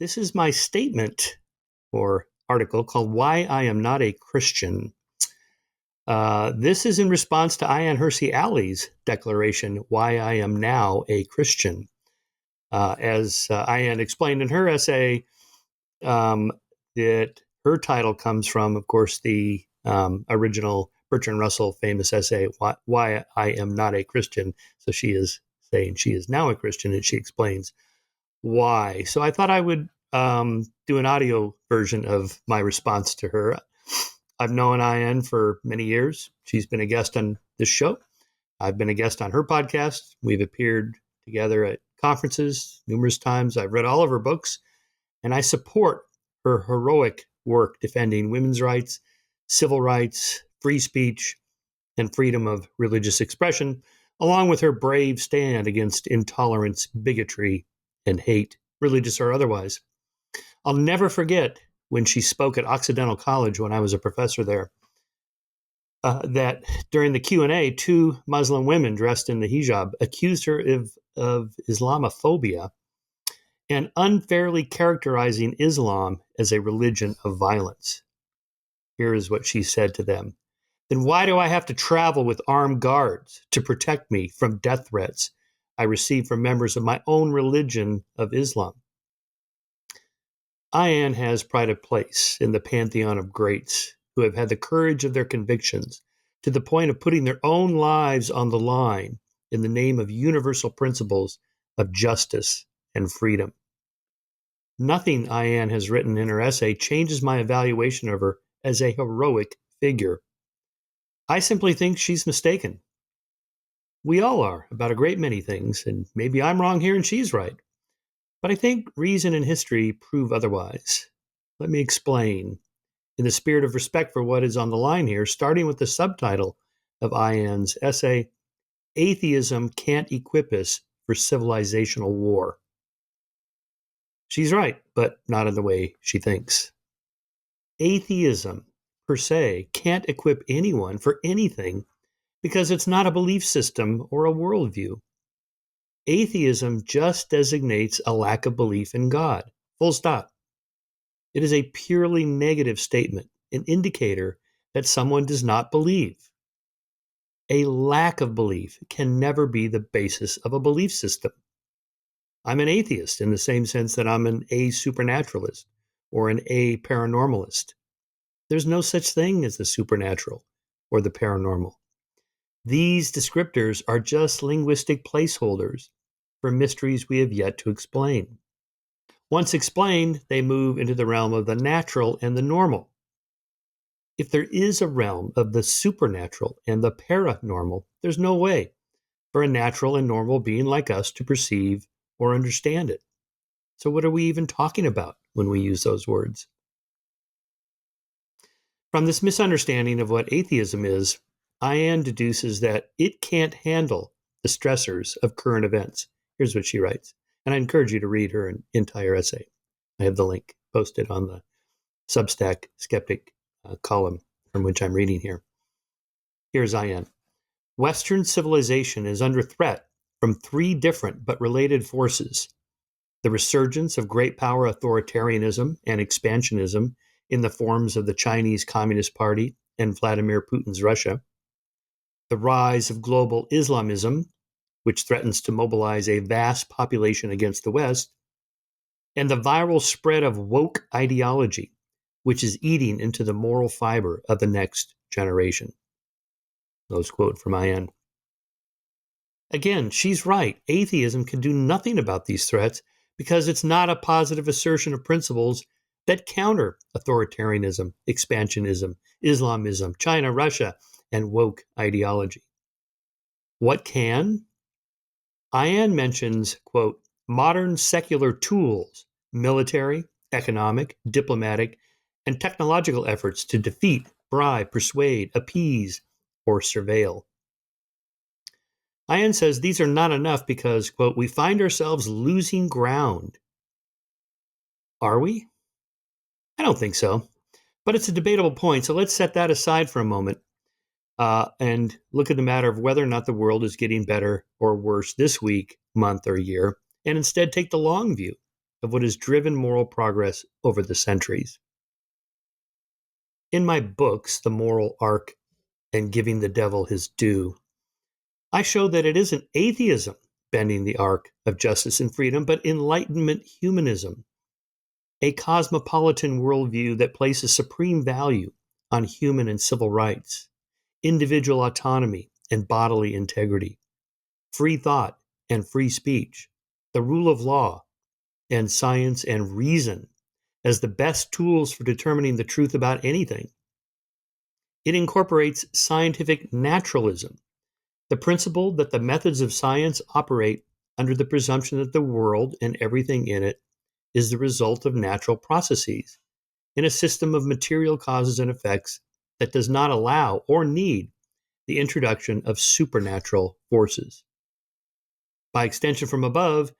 This is my statement or article called Why I Am Not a Christian. This is in response to Ayaan Hirsi Ali's declaration, Why I Am Now a Christian. As Ayaan explained in her essay, that her title comes from, of course, the original Bertrand Russell famous essay, Why I Am Not a Christian. So she is saying she is now a Christian, and she explains why. So I thought I would do an audio version of my response to her. I've known Ayaan for many years. She's been a guest on this show. I've been a guest on her podcast. We've appeared together at conferences numerous times. I've read all of her books, and I support her heroic work defending women's rights, civil rights, free speech, and freedom of religious expression, along with her brave stand against intolerance, bigotry, and hate, religious or otherwise. I'll never forget when she spoke at Occidental College when I was a professor there, that during the Q&A, two Muslim women dressed in the hijab accused her of Islamophobia and unfairly characterizing Islam as a religion of violence. Here is what she said to them. Then why do I have to travel with armed guards to protect me from death threats I receive from members of my own religion of Islam? Ayaan has pride of place in the pantheon of greats who have had the courage of their convictions to the point of putting their own lives on the line in the name of universal principles of justice and freedom. Nothing Ayaan has written in her essay changes my evaluation of her as a heroic figure. I simply think she's mistaken. We all are about a great many things, and maybe I'm wrong here and she's right. But I think reason and history prove otherwise. Let me explain. In the spirit of respect for what is on the line here, starting with the subtitle of Ayaan's essay, Atheism Can't Equip Us for Civilizational War. She's right, but not in the way she thinks. Atheism, per se, can't equip anyone for anything because it's not a belief system or a worldview. Atheism just designates a lack of belief in God. Full stop. It is a purely negative statement, an indicator that someone does not believe. A lack of belief can never be the basis of a belief system. I'm an atheist in the same sense that I'm an a-supernaturalist or an a-paranormalist. There's no such thing as the supernatural or the paranormal. These descriptors are just linguistic placeholders for mysteries we have yet to explain. Once explained, they move into the realm of the natural and the normal. If there is a realm of the supernatural and the paranormal, there's no way for a natural and normal being like us to perceive or understand it. So what are we even talking about when we use those words? From this misunderstanding of what atheism is, Ayaan deduces that it can't handle the stressors of current events. Here's what she writes, and I encourage you to read her entire essay. I have the link posted on the Substack Skeptic column from which I'm reading here. Here's Ayaan. Western civilization is under threat from three different but related forces. The resurgence of great power authoritarianism and expansionism in the forms of the Chinese Communist Party and Vladimir Putin's Russia, the rise of global Islamism, which threatens to mobilize a vast population against the West, and the viral spread of woke ideology, which is eating into the moral fiber of the next generation. Close quote from Ayaan. Again, she's right. Atheism can do nothing about these threats because it's not a positive assertion of principles that counter authoritarianism, expansionism, Islamism, China, Russia, and woke ideology. What can? Ayaan mentions, quote, modern secular tools, military, economic, diplomatic, and technological efforts to defeat, bribe, persuade, appease, or surveil. Ayaan says these are not enough because, quote, we find ourselves losing ground. Are we? I don't think so, but it's a debatable point, so let's set that aside for a moment and look at the matter of whether or not the world is getting better or worse this week, month, or year, and instead take the long view. of what has driven moral progress over the centuries. In my books, The Moral Arc and Giving the Devil His Due, I show that it isn't atheism bending the arc of justice and freedom, but Enlightenment humanism, a cosmopolitan worldview that places supreme value on human and civil rights, individual autonomy and bodily integrity, free thought and free speech, the rule of law, and science and reason as the best tools for determining the truth about anything. It incorporates scientific naturalism, the principle that the methods of science operate under the presumption that the world and everything in it is the result of natural processes in a system of material causes and effects that does not allow or need the introduction of supernatural forces. By extension from above,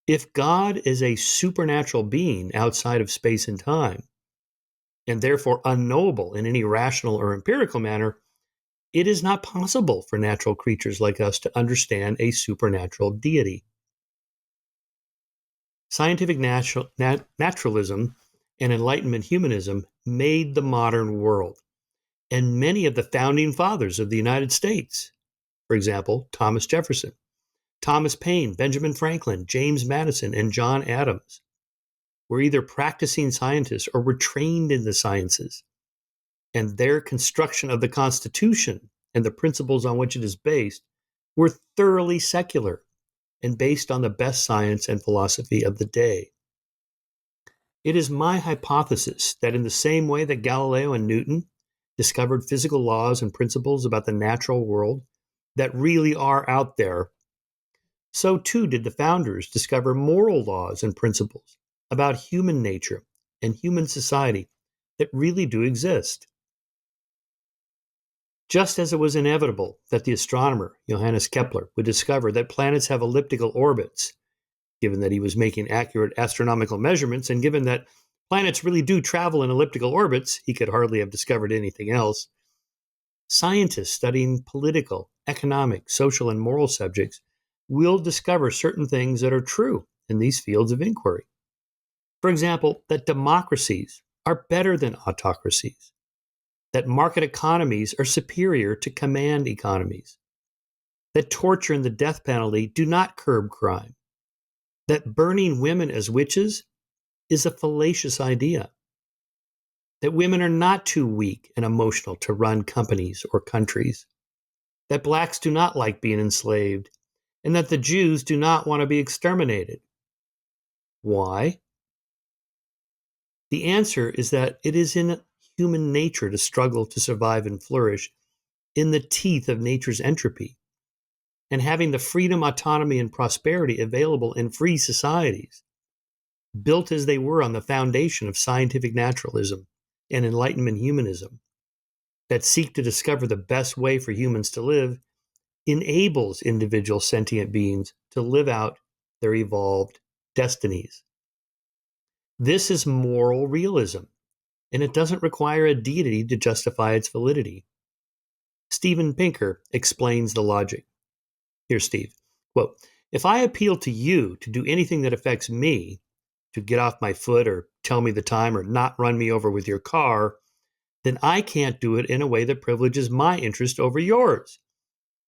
if God is a supernatural being outside of space and time, and therefore unknowable in any rational or empirical manner, it is not possible for natural creatures like us to understand a supernatural deity. Scientific naturalism and Enlightenment humanism made the modern world, and many of the founding fathers of the United States, for example, Thomas Jefferson, Thomas Paine, Benjamin Franklin, James Madison, and John Adams, were either practicing scientists or were trained in the sciences, and their construction of the Constitution and the principles on which it is based were thoroughly secular and based on the best science and philosophy of the day. It is my hypothesis that in the same way that Galileo and Newton discovered physical laws and principles about the natural world that really are out there, so too did the founders discover moral laws and principles about human nature and human society that really do exist. Just as it was inevitable that the astronomer Johannes Kepler would discover that planets have elliptical orbits, given that he was making accurate astronomical measurements, and given that planets really do travel in elliptical orbits, he could hardly have discovered anything else. Scientists studying political, economic, social, and moral subjects will discover certain things that are true in these fields of inquiry. For example, that democracies are better than autocracies, that market economies are superior to command economies, that torture and the death penalty do not curb crime, that burning women as witches is a fallacious idea, that women are not too weak and emotional to run companies or countries, that blacks do not like being enslaved, and that the Jews do not want to be exterminated. Why? The answer is that it is in human nature to struggle to survive and flourish in the teeth of nature's entropy, and having the freedom, autonomy, and prosperity available in free societies, built as they were on the foundation of scientific naturalism and Enlightenment humanism, that seek to discover the best way for humans to live, enables individual sentient beings to live out their evolved destinies. This is moral realism, and it doesn't require a deity to justify its validity. Steven Pinker explains the logic. Here's Steve. Quote, if I appeal to you to do anything that affects me, to get off my foot or tell me the time or not run me over with your car, then I can't do it in a way that privileges my interest over yours.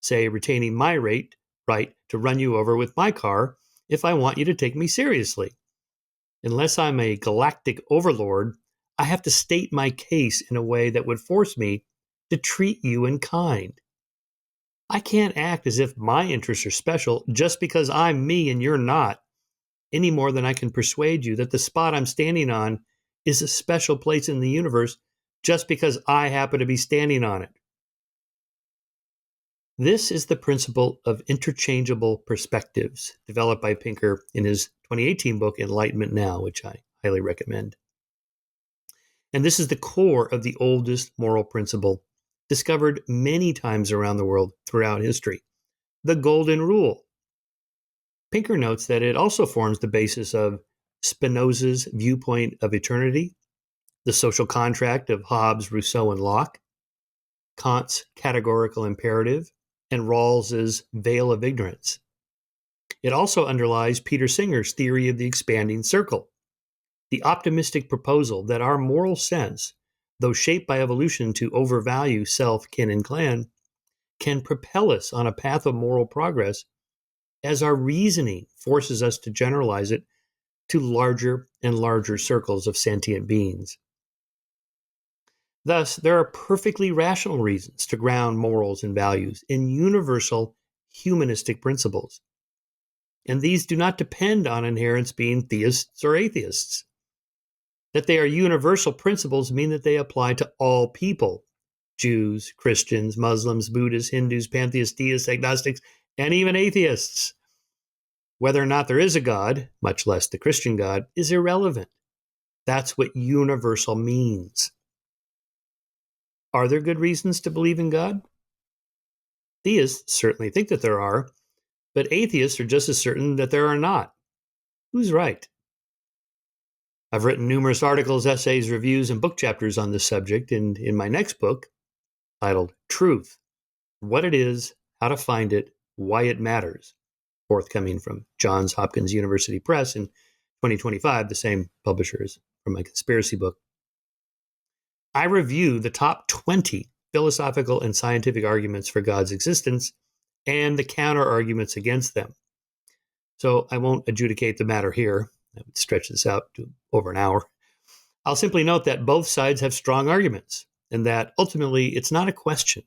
Say, retaining my right to run you over with my car if I want you to take me seriously. Unless I'm a galactic overlord, I have to state my case in a way that would force me to treat you in kind. I can't act as if my interests are special just because I'm me and you're not, any more than I can persuade you that the spot I'm standing on is a special place in the universe just because I happen to be standing on it. This is the principle of interchangeable perspectives developed by Pinker in his 2018 book, Enlightenment Now, which I highly recommend. And this is the core of the oldest moral principle, discovered many times around the world throughout history, the Golden Rule. Pinker notes that it also forms the basis of Spinoza's viewpoint of eternity, the social contract of Hobbes, Rousseau, and Locke, Kant's categorical imperative, and Rawls's veil of ignorance. It also underlies Peter Singer's theory of the expanding circle, the optimistic proposal that our moral sense, though shaped by evolution to overvalue self, kin, and clan, can propel us on a path of moral progress as our reasoning forces us to generalize it to larger and larger circles of sentient beings. Thus, there are perfectly rational reasons to ground morals and values in universal humanistic principles. And these do not depend on adherents being theists or atheists. That they are universal principles mean that they apply to all people: Jews, Christians, Muslims, Buddhists, Hindus, pantheists, deists, agnostics, and even atheists. Whether or not there is a God, much less the Christian God, is irrelevant. That's what universal means. Are there good reasons to believe in God? Theists certainly think that there are, but atheists are just as certain that there are not. Who's right? I've written numerous articles, essays, reviews, and book chapters on this subject, and in my next book, titled Truth: What It Is, How to Find It, Why It Matters, forthcoming from Johns Hopkins University Press in 2025, the same publishers from my conspiracy book, I review the top 20 philosophical and scientific arguments for God's existence and the counter arguments against them. So I won't adjudicate the matter here. I would stretch this out to over an hour. I'll simply note that both sides have strong arguments, and that ultimately it's not a question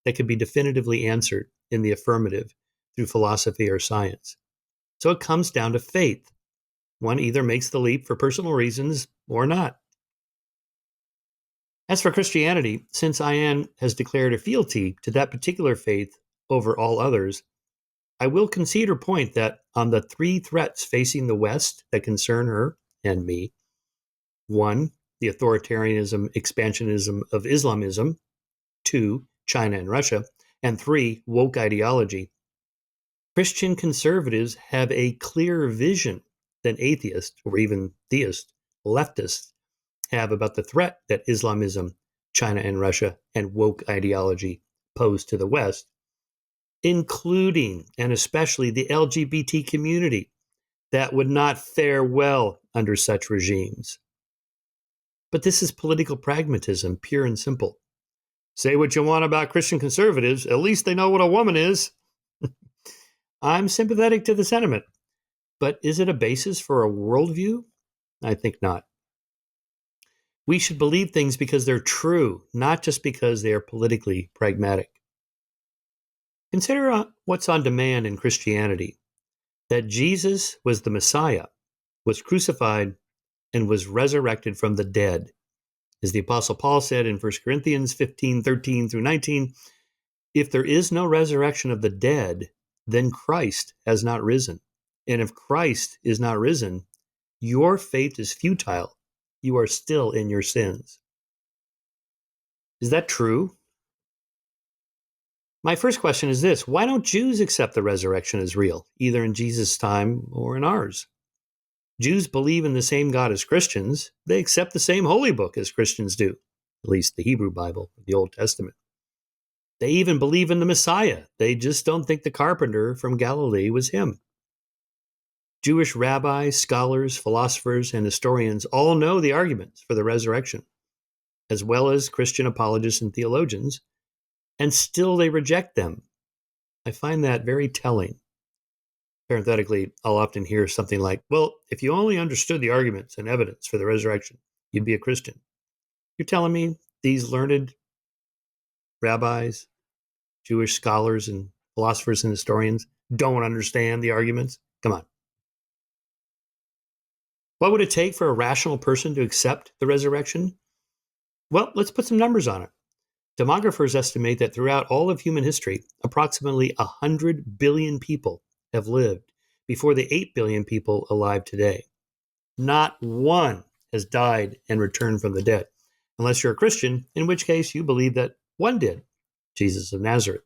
that can be definitively answered in the affirmative through philosophy or science. So it comes down to faith. One either makes the leap for personal reasons or not. As for Christianity, since Ayaan has declared a fealty to that particular faith over all others, I will concede her point that on the three threats facing the West that concern her and me: 1, the authoritarianism, expansionism of Islamism; 2, China and Russia; and 3, woke ideology, Christian conservatives have a clearer vision than atheists or even theists, leftists, have about the threat that Islamism, China and Russia, and woke ideology pose to the West, including and especially the LGBT community that would not fare well under such regimes. But this is political pragmatism, pure and simple. Say what you want about Christian conservatives, at least they know what a woman is. I'm sympathetic to the sentiment, but is it a basis for a worldview? I think not. We should believe things because they're true, not just because they are politically pragmatic. Consider what's on demand in Christianity: that Jesus was the Messiah, was crucified, and was resurrected from the dead. As the Apostle Paul said in 1 Corinthians 15:13 through 19, if there is no resurrection of the dead, then Christ has not risen. And if Christ is not risen, your faith is futile. You are still in your sins. Is that true? My first question is this: why don't Jews accept the resurrection as real, either in Jesus' time or in ours? Jews believe in the same God as Christians. They accept the same holy book as Christians do, at least the Hebrew Bible, the Old Testament. They even believe in the Messiah. They just don't think the carpenter from Galilee was him. Jewish rabbis, scholars, philosophers, and historians all know the arguments for the resurrection, as well as Christian apologists and theologians, and still they reject them. I find that very telling. Parenthetically, I'll often hear something like, well, if you only understood the arguments and evidence for the resurrection, you'd be a Christian. You're telling me these learned rabbis, Jewish scholars, and philosophers and historians don't understand the arguments? Come on. What would it take for a rational person to accept the resurrection? Well, let's put some numbers on it. Demographers estimate that throughout all of human history, approximately 100 billion people have lived before the 8 billion people alive today. Not one has died and returned from the dead, unless you're a Christian, in which case you believe that one did, Jesus of Nazareth.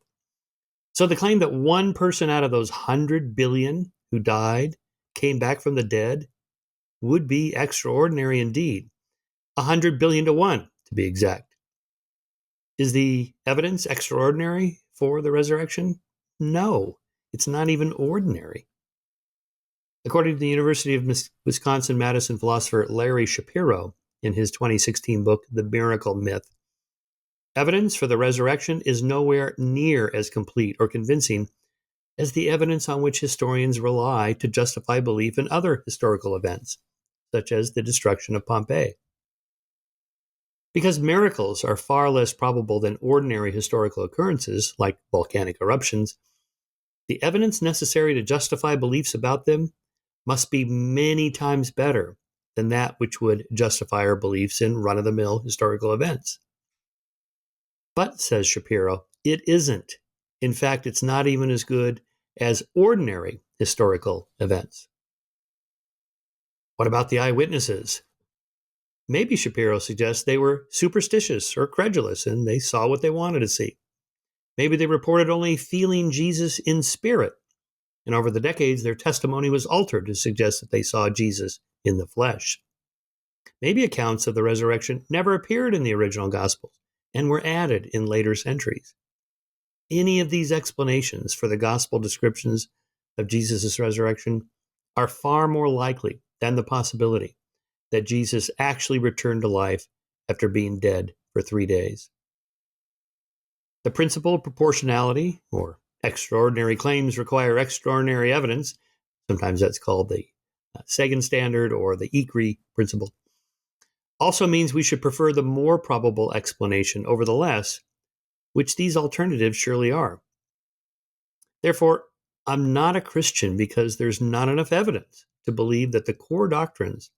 So the claim that one person out of those 100 billion who died came back from the dead would be extraordinary indeed. 100 billion to 1, to be exact. Is the evidence extraordinary for the resurrection? No, it's not even ordinary. According to the University of Wisconsin-Madison philosopher Larry Shapiro in his 2016 book, The Miracle Myth, evidence for the resurrection is nowhere near as complete or convincing as the evidence on which historians rely to justify belief in other historical events, such as the destruction of Pompeii. Because miracles are far less probable than ordinary historical occurrences, like volcanic eruptions, the evidence necessary to justify beliefs about them must be many times better than that which would justify our beliefs in run-of-the-mill historical events. But, says Shapiro, it isn't. In fact, it's not even as good as ordinary historical events. What about the eyewitnesses? Maybe Shapiro suggests they were superstitious or credulous and they saw what they wanted to see. Maybe they reported only feeling Jesus in spirit, and over the decades their testimony was altered to suggest that they saw Jesus in the flesh. Maybe accounts of the resurrection never appeared in the original Gospels and were added in later centuries. Any of these explanations for the Gospel descriptions of Jesus' resurrection are far more likely than the possibility that Jesus actually returned to life after being dead for 3 days. The principle of proportionality, or extraordinary claims require extraordinary evidence, sometimes that's called the Sagan standard or the Eacrey principle, also means we should prefer the more probable explanation over the less, which these alternatives surely are. Therefore, I'm not a Christian because there's not enough evidence to believe that the core doctrines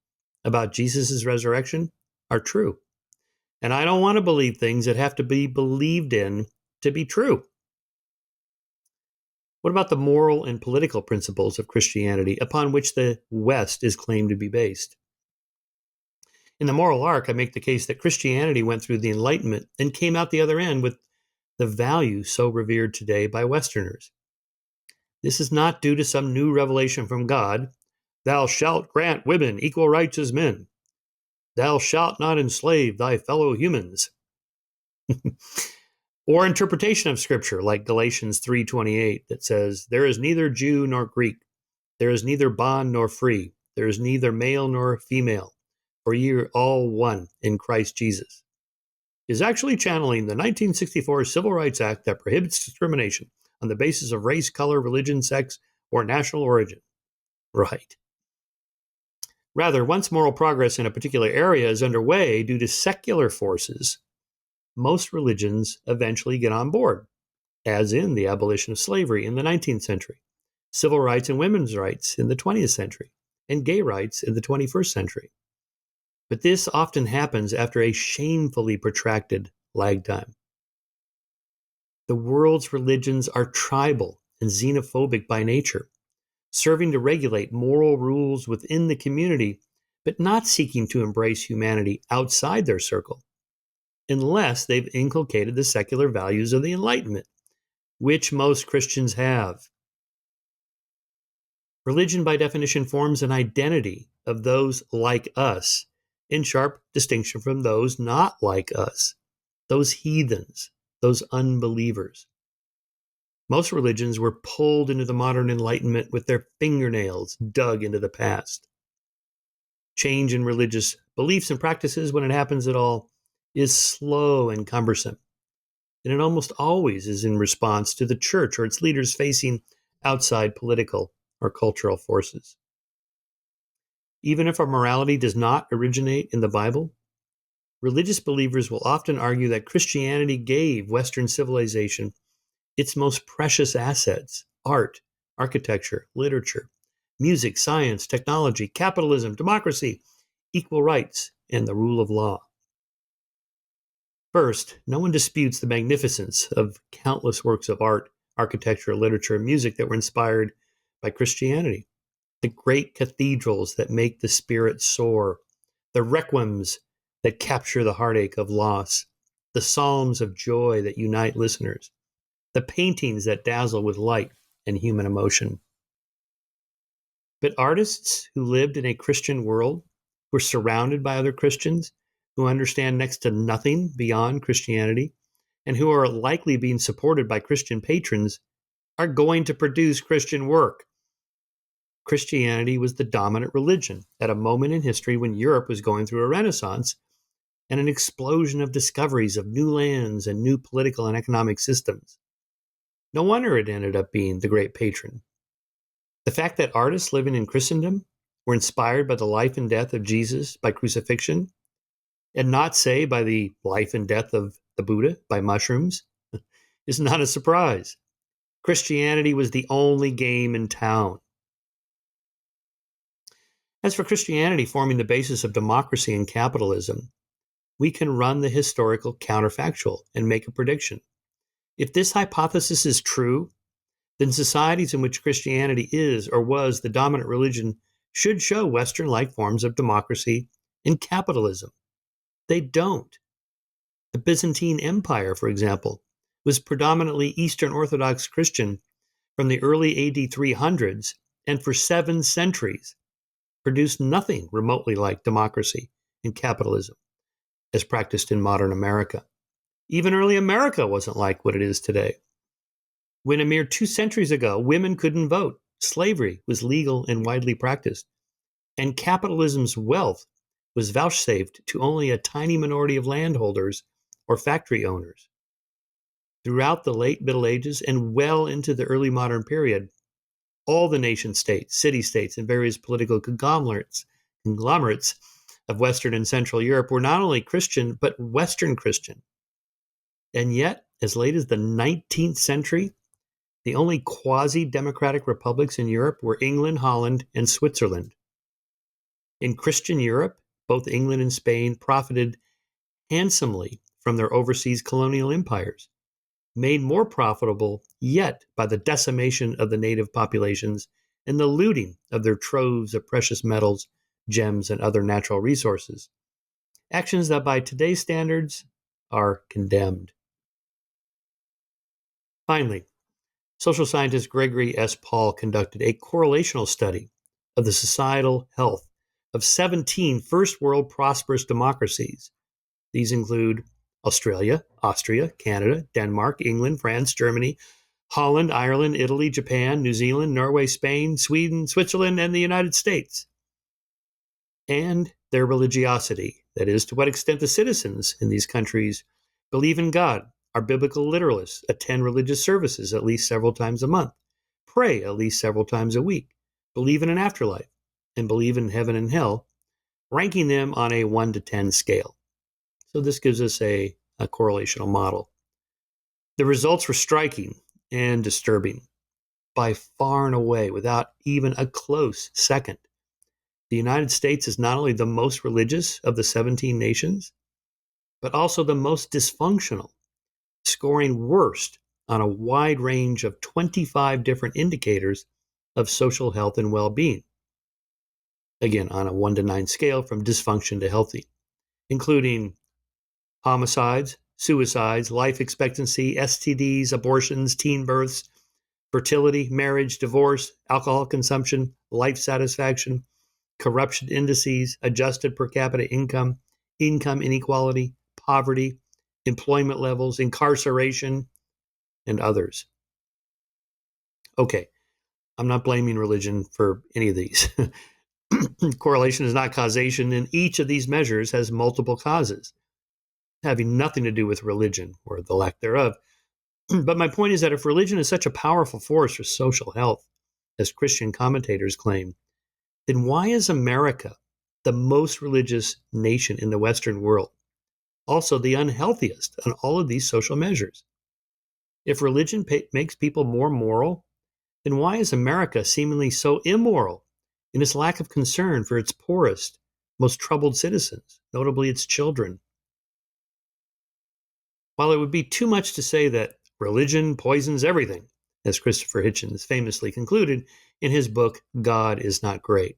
about Jesus' resurrection are true. And I don't want to believe things that have to be believed in to be true. What about the moral and political principles of Christianity upon which the West is claimed to be based? In the moral arc, I make the case that Christianity went through the Enlightenment and came out the other end with the values so revered today by Westerners. This is not due to some new revelation from God. Thou shalt grant women equal rights as men. Thou shalt not enslave thy fellow humans. Or interpretation of Scripture like Galatians 3:28 that says, there is neither Jew nor Greek, there is neither bond nor free, there is neither male nor female, for ye are all one in Christ Jesus, is actually channeling the 1964 Civil Rights Act that prohibits discrimination on the basis of race, color, religion, sex, or national origin. Right. Rather, once moral progress in a particular area is underway due to secular forces, most religions eventually get on board, as in the abolition of slavery in the 19th century, civil rights and women's rights in the 20th century, and gay rights in the 21st century. But this often happens after a shamefully protracted lag time. The world's religions are tribal and xenophobic by nature, serving to regulate moral rules within the community, but not seeking to embrace humanity outside their circle, unless they've inculcated the secular values of the Enlightenment, which most Christians have. Religion, by definition, forms an identity of those like us, in sharp distinction from those not like us, those heathens, those unbelievers. Most religions were pulled into the modern Enlightenment with their fingernails dug into the past. Change in religious beliefs and practices, when it happens at all, is slow and cumbersome. And it almost always is in response to the church or its leaders facing outside political or cultural forces. Even if our morality does not originate in the Bible, religious believers will often argue that Christianity gave Western civilization its most precious assets: art, architecture, literature, music, science, technology, capitalism, democracy, equal rights, and the rule of law. First, no one disputes the magnificence of countless works of art, architecture, literature, and music that were inspired by Christianity. The great cathedrals that make the spirit soar, the requiems that capture the heartache of loss, the psalms of joy that unite listeners, the paintings that dazzle with light and human emotion. But artists who lived in a Christian world, were surrounded by other Christians, who understand next to nothing beyond Christianity, and who are likely being supported by Christian patrons, are going to produce Christian work. Christianity was the dominant religion at a moment in history when Europe was going through a renaissance and an explosion of discoveries of new lands and new political and economic systems. No wonder it ended up being the great patron. The fact that artists living in Christendom were inspired by the life and death of Jesus by crucifixion, and not, say, by the life and death of the Buddha by mushrooms, is not a surprise. Christianity was the only game in town. As for Christianity forming the basis of democracy and capitalism, we can run the historical counterfactual and make a prediction. If this hypothesis is true, then societies in which Christianity is or was the dominant religion should show Western-like forms of democracy and capitalism. They don't. The Byzantine Empire, for example, was predominantly Eastern Orthodox Christian from the early AD 300s and for 7 centuries produced nothing remotely like democracy and capitalism as practiced in modern America. Even early America wasn't like what it is today. When a mere 2 centuries ago, women couldn't vote, slavery was legal and widely practiced, and capitalism's wealth was vouchsafed to only a tiny minority of landholders or factory owners. Throughout the late Middle Ages and well into the early modern period, all the nation-states, city-states, and various political conglomerates of Western and Central Europe were not only Christian, but Western Christian. And yet, as late as the 19th century, the only quasi-democratic republics in Europe were England, Holland, and Switzerland. In Christian Europe, both England and Spain profited handsomely from their overseas colonial empires, made more profitable yet by the decimation of the native populations and the looting of their troves of precious metals, gems, and other natural resources, actions that by today's standards are condemned. Finally, social scientist Gregory S. Paul conducted a correlational study of the societal health of 17 first world prosperous democracies. These include Australia, Austria, Canada, Denmark, England, France, Germany, Holland, Ireland, Italy, Japan, New Zealand, Norway, Spain, Sweden, Switzerland, and the United States. And their religiosity, that is, to what extent the citizens in these countries believe in God, are biblical literalists, attend religious services at least several times a month, pray at least several times a week, believe in an afterlife, and believe in heaven and hell, ranking them on a 1 to 10 scale. So this gives us a correlational model. The results were striking and disturbing. By far and away, without even a close second, the United States is not only the most religious of the 17 nations, but also the most dysfunctional, scoring worst on a wide range of 25 different indicators of social health and well-being. Again, on a 1 to 9 scale from dysfunction to healthy, including homicides, suicides, life expectancy, STDs, abortions, teen births, fertility, marriage, divorce, alcohol consumption, life satisfaction, corruption indices, adjusted per capita income, income inequality, poverty, employment levels, incarceration, and others. Okay, I'm not blaming religion for any of these. Correlation is not causation, and each of these measures has multiple causes, having nothing to do with religion or the lack thereof. But my point is that if religion is such a powerful force for social health, as Christian commentators claim, then why is America, the most religious nation in the Western world, also the unhealthiest on all of these social measures? If religion makes people more moral, then why is America seemingly so immoral in its lack of concern for its poorest, most troubled citizens, notably its children? While it would be too much to say that religion poisons everything, as Christopher Hitchens famously concluded in his book, God is Not Great,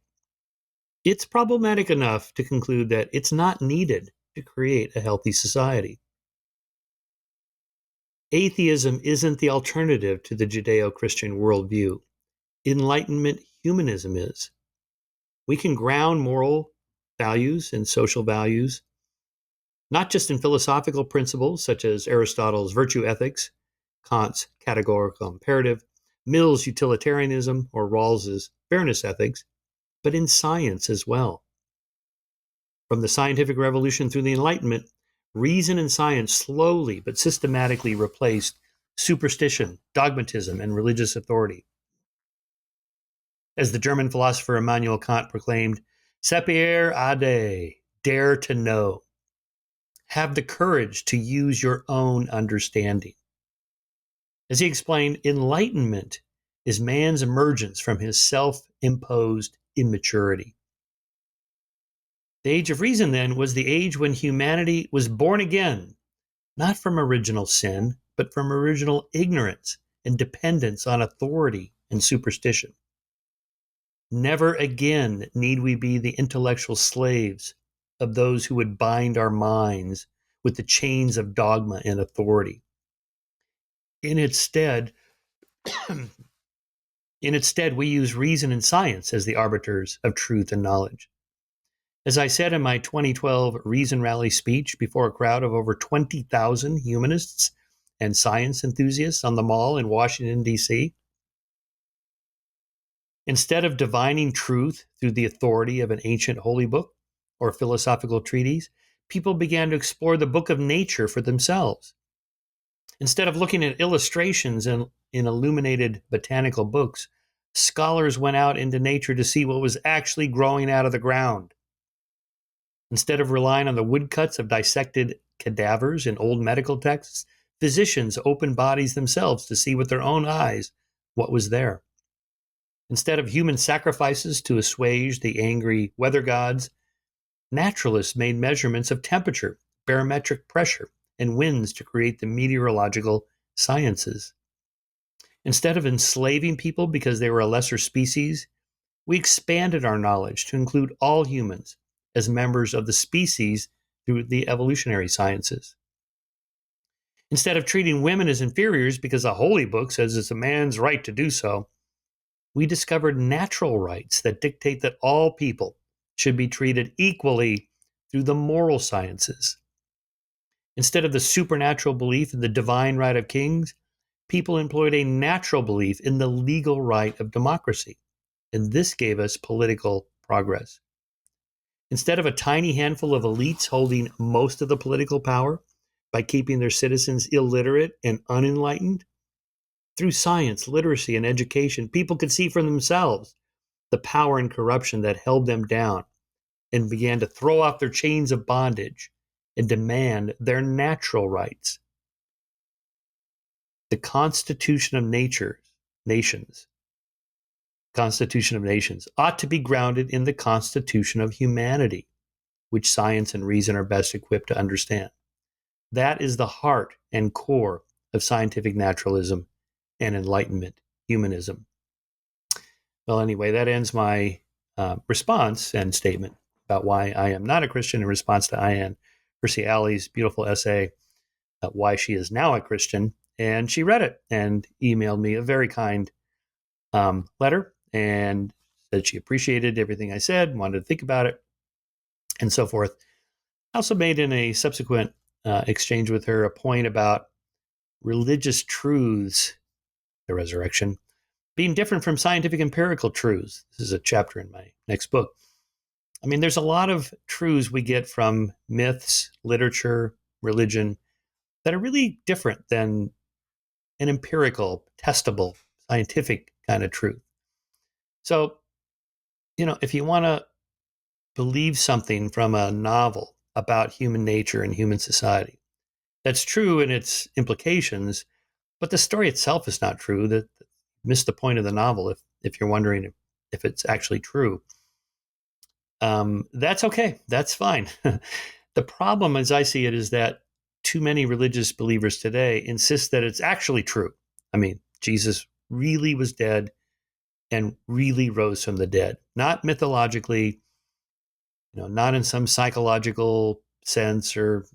it's problematic enough to conclude that it's not needed to create a healthy society. Atheism isn't the alternative to the Judeo-Christian worldview. Enlightenment humanism is. We can ground moral values and social values not just in philosophical principles such as Aristotle's virtue ethics, Kant's categorical imperative, Mill's utilitarianism, or Rawls's fairness ethics, but in science as well. From the scientific revolution through the Enlightenment, reason and science slowly but systematically replaced superstition, dogmatism, and religious authority. As the German philosopher Immanuel Kant proclaimed, sapere aude, dare to know. Have the courage to use your own understanding. As he explained, enlightenment is man's emergence from his self-imposed immaturity. The age of reason, then, was the age when humanity was born again, not from original sin, but from original ignorance and dependence on authority and superstition. Never again need we be the intellectual slaves of those who would bind our minds with the chains of dogma and authority. In its stead, we use reason and science as the arbiters of truth and knowledge. As I said in my 2012 Reason Rally speech before a crowd of over 20,000 humanists and science enthusiasts on the Mall in Washington, D.C., instead of divining truth through the authority of an ancient holy book or philosophical treatise, people began to explore the book of nature for themselves. Instead of looking at illustrations in illuminated botanical books, scholars went out into nature to see what was actually growing out of the ground. Instead of relying on the woodcuts of dissected cadavers in old medical texts, physicians opened bodies themselves to see with their own eyes what was there. Instead of human sacrifices to assuage the angry weather gods, naturalists made measurements of temperature, barometric pressure, and winds to create the meteorological sciences. Instead of enslaving people because they were a lesser species, we expanded our knowledge to include all humans as members of the species through the evolutionary sciences. Instead of treating women as inferiors because a holy book says it's a man's right to do so, we discovered natural rights that dictate that all people should be treated equally through the moral sciences. Instead of the supernatural belief in the divine right of kings, people employed a natural belief in the legal right of democracy, and this gave us political progress. Instead of a tiny handful of elites holding most of the political power by keeping their citizens illiterate and unenlightened, through science, literacy, and education, people could see for themselves the power and corruption that held them down and began to throw off their chains of bondage and demand their natural rights. The Constitution of Nations ought to be grounded in the Constitution of humanity, which science and reason are best equipped to understand. That is the heart and core of scientific naturalism and Enlightenment humanism. Well, anyway, that ends my response and statement about why I am not a Christian in response to Ayaan Hirsi Ali's beautiful essay, Why She Is Now a Christian. And she read it and emailed me a very kind letter and said she appreciated everything I said, wanted to think about it, and so forth. I also made in a subsequent exchange with her a point about religious truths, the resurrection, being different from scientific empirical truths. This is a chapter in my next book. I mean, there's a lot of truths we get from myths, literature, religion that are really different than an empirical, testable, scientific kind of truth. So, if you want to believe something from a novel about human nature and human society, that's true in its implications, but the story itself is not true. That missed the point of the novel if you're wondering if it's actually true. That's okay. That's fine. The problem, as I see it, is that too many religious believers today insist that it's actually true. I mean, Jesus really was dead and really rose from the dead, not mythologically, not in some psychological sense or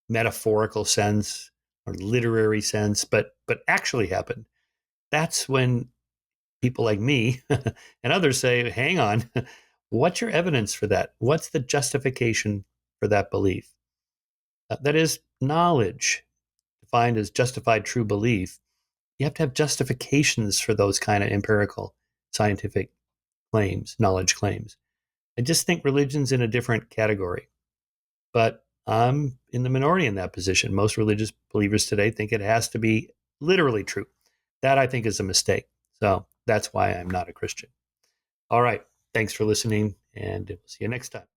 metaphorical sense or literary sense, but actually happened. That's when people like me and others say, hang on, what's your evidence for that? What's the justification for that belief? That is knowledge, defined as justified true belief. You have to have justifications for those kind of empirical scientific claims, knowledge claims. I just think religion's in a different category. But I'm in the minority in that position. Most religious believers today think it has to be literally true. That I think is a mistake. So that's why I'm not a Christian. All right. Thanks for listening, and we'll see you next time.